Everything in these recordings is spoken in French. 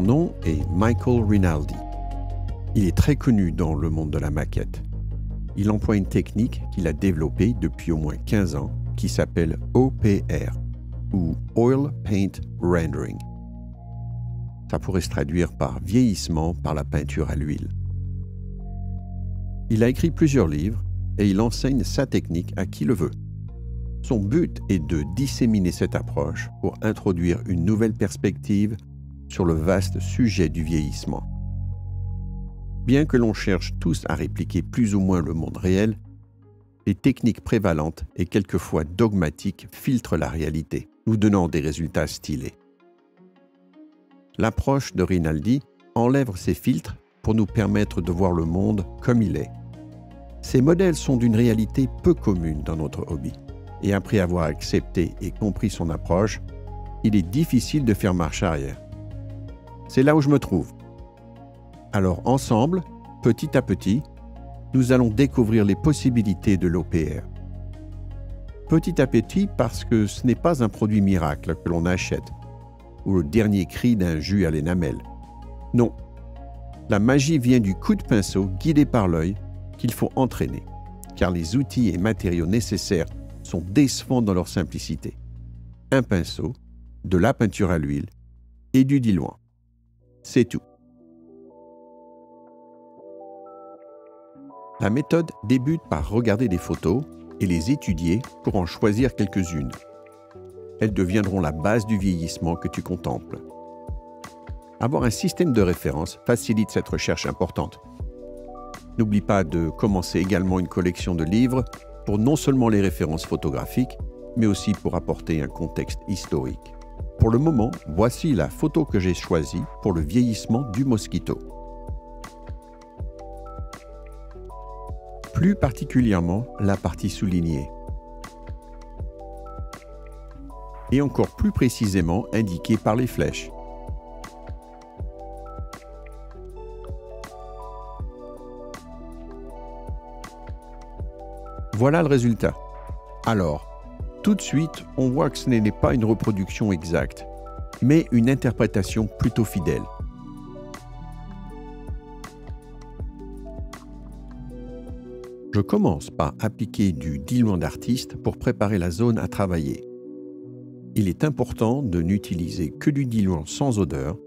nom est Michael Rinaldi. Il est très connu dans le monde de la maquette. Il emploie une technique qu'il a développée depuis au moins 15 ans qui s'appelle OPR, ou Oil Paint Rendering. Ça pourrait se traduire par vieillissement par la peinture à l'huile. Il a écrit plusieurs livres et il enseigne sa technique à qui le veut. Son but est de disséminer cette approche pour introduire une nouvelle perspective sur le vaste sujet du vieillissement. Bien que l'on cherche tous à répliquer plus ou moins le monde réel, les techniques prévalentes et quelquefois dogmatiques filtrent la réalité, nous donnant des résultats stylés. L'approche de Rinaldi enlève ces filtres pour nous permettre de voir le monde comme il est. Ces modèles sont d'une réalité peu commune dans notre hobby. Et après avoir accepté et compris son approche, il est difficile de faire marche arrière. C'est là où je me trouve. Alors ensemble, petit à petit, nous allons découvrir les possibilités de l'OPR. Petit à petit parce que ce n'est pas un produit miracle que l'on achète, ou le dernier cri d'un jus à l'énamel. Non, la magie vient du coup de pinceau guidé par l'œil qu'il faut entraîner, car les outils et matériaux nécessaires sont décevants dans leur simplicité. Un pinceau, de la peinture à l'huile et du diluant. C'est tout. La méthode débute par regarder des photos et les étudier pour en choisir quelques-unes. Elles deviendront la base du vieillissement que tu contemples. Avoir un système de référence facilite cette recherche importante. N'oublie pas de commencer également une collection de livres pour non seulement les références photographiques, mais aussi pour apporter un contexte historique. Pour le moment, voici la photo que j'ai choisie pour le vieillissement du mosquito. Plus particulièrement la partie soulignée. Et encore plus précisément indiquée par les flèches. Voilà le résultat. Alors, tout de suite, on voit que ce n'est pas une reproduction exacte, mais une interprétation plutôt fidèle. Je commence par appliquer du diluant d'artiste pour préparer la zone à travailler. Il est important de n'utiliser que du diluant sans odeur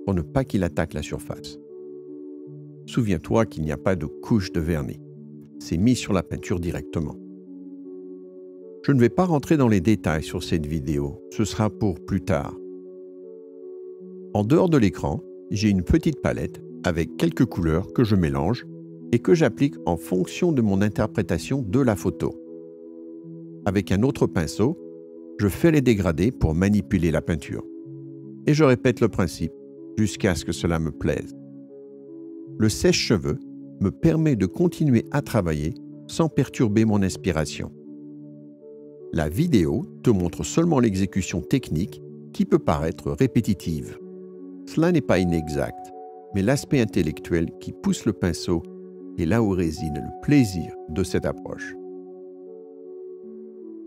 pour ne pas qu'il attaque la surface. Souviens-toi qu'il n'y a pas de couche de vernis. C'est mis sur la peinture directement. Je ne vais pas rentrer dans les détails sur cette vidéo, ce sera pour plus tard. En dehors de l'écran, j'ai une petite palette avec quelques couleurs que je mélange et que j'applique en fonction de mon interprétation de la photo. Avec un autre pinceau, je fais les dégradés pour manipuler la peinture. Et je répète le principe jusqu'à ce que cela me plaise. Le sèche-cheveux me permet de continuer à travailler sans perturber mon inspiration. La vidéo te montre seulement l'exécution technique qui peut paraître répétitive. Cela n'est pas inexact, mais l'aspect intellectuel qui pousse le pinceau est là où réside le plaisir de cette approche.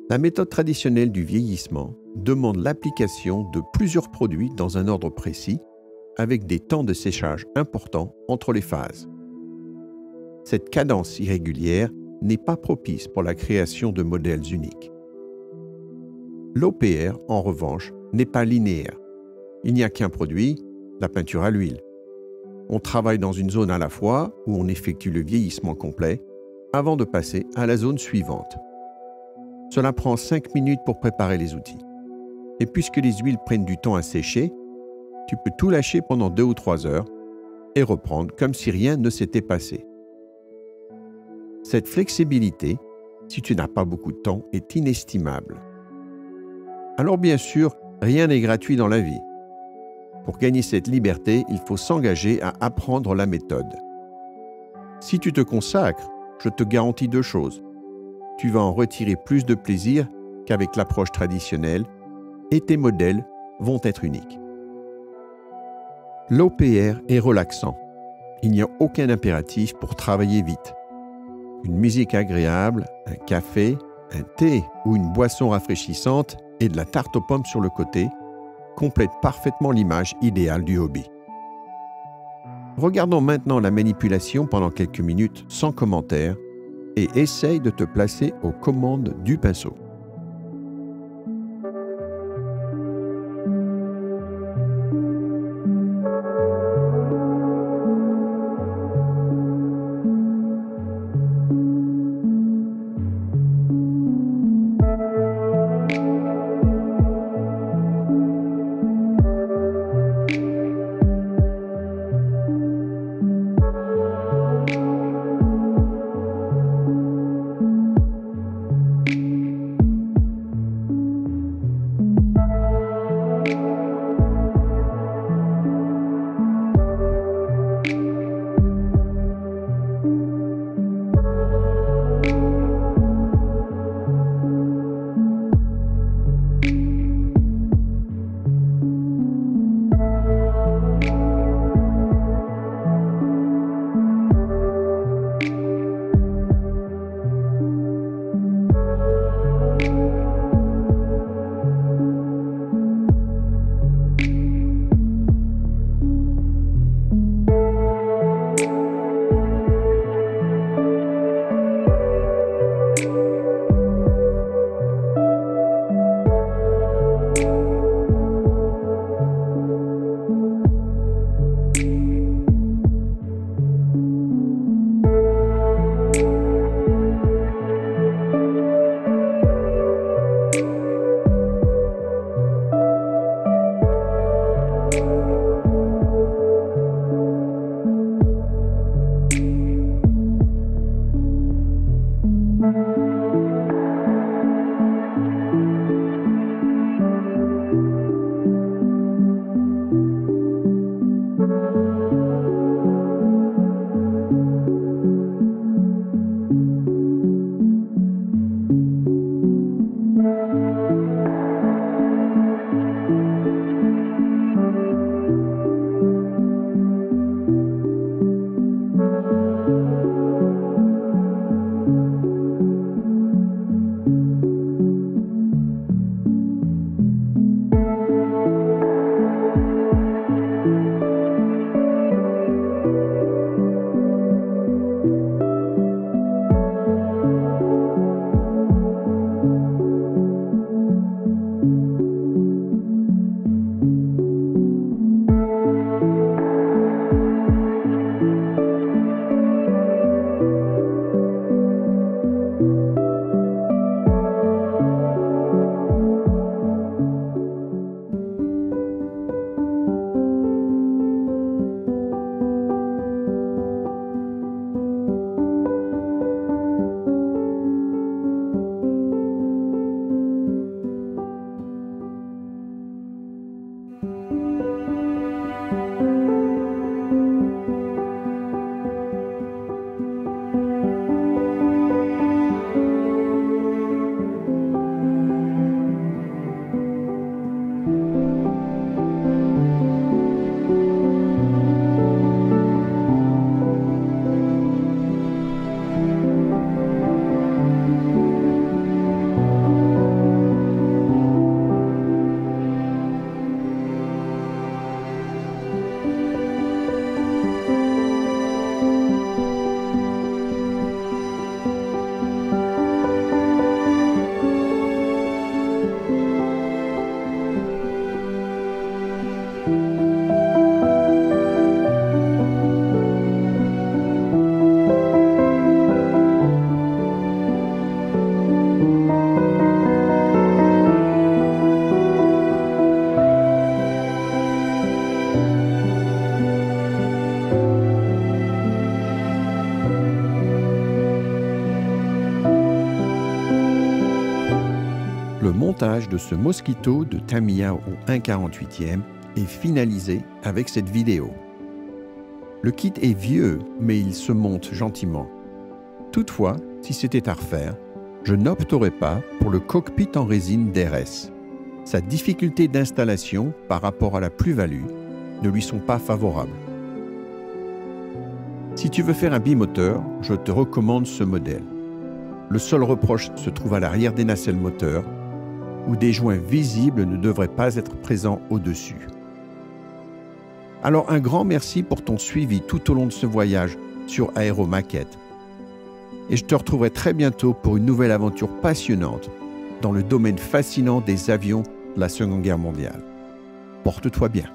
La méthode traditionnelle du vieillissement demande l'application de plusieurs produits dans un ordre précis, avec des temps de séchage importants entre les phases. Cette cadence irrégulière n'est pas propice pour la création de modèles uniques. L'OPR, en revanche, n'est pas linéaire. Il n'y a qu'un produit, la peinture à l'huile. On travaille dans une zone à la fois où on effectue le vieillissement complet avant de passer à la zone suivante. Cela prend 5 minutes pour préparer les outils. Et puisque les huiles prennent du temps à sécher, tu peux tout lâcher pendant 2 ou 3 heures et reprendre comme si rien ne s'était passé. Cette flexibilité, si tu n'as pas beaucoup de temps, est inestimable. Alors bien sûr, rien n'est gratuit dans la vie. Pour gagner cette liberté, il faut s'engager à apprendre la méthode. Si tu te consacres, je te garantis 2 choses. Tu vas en retirer plus de plaisir qu'avec l'approche traditionnelle et tes modèles vont être uniques. L'OPR est relaxant. Il n'y a aucun impératif pour travailler vite. Une musique agréable, un café, un thé ou une boisson rafraîchissante et de la tarte aux pommes sur le côté complètent parfaitement l'image idéale du hobby. Regardons maintenant la manipulation pendant quelques minutes sans commentaire et essaye de te placer aux commandes du pinceau. Le montage de ce Mosquito de Tamiya au 1/48e est finalisé avec cette vidéo. Le kit est vieux, mais il se monte gentiment. Toutefois, si c'était à refaire, je n'opterais pas pour le cockpit en résine DRS. Sa difficulté d'installation par rapport à la plus-value ne lui sont pas favorables. Si tu veux faire un bimoteur, je te recommande ce modèle. Le seul reproche se trouve à l'arrière des nacelles moteurs, où des joints visibles ne devraient pas être présents au-dessus. Alors un grand merci pour ton suivi tout au long de ce voyage sur Aéromaquette. Et je te retrouverai très bientôt pour une nouvelle aventure passionnante dans le domaine fascinant des avions de la Seconde Guerre mondiale. Porte-toi bien.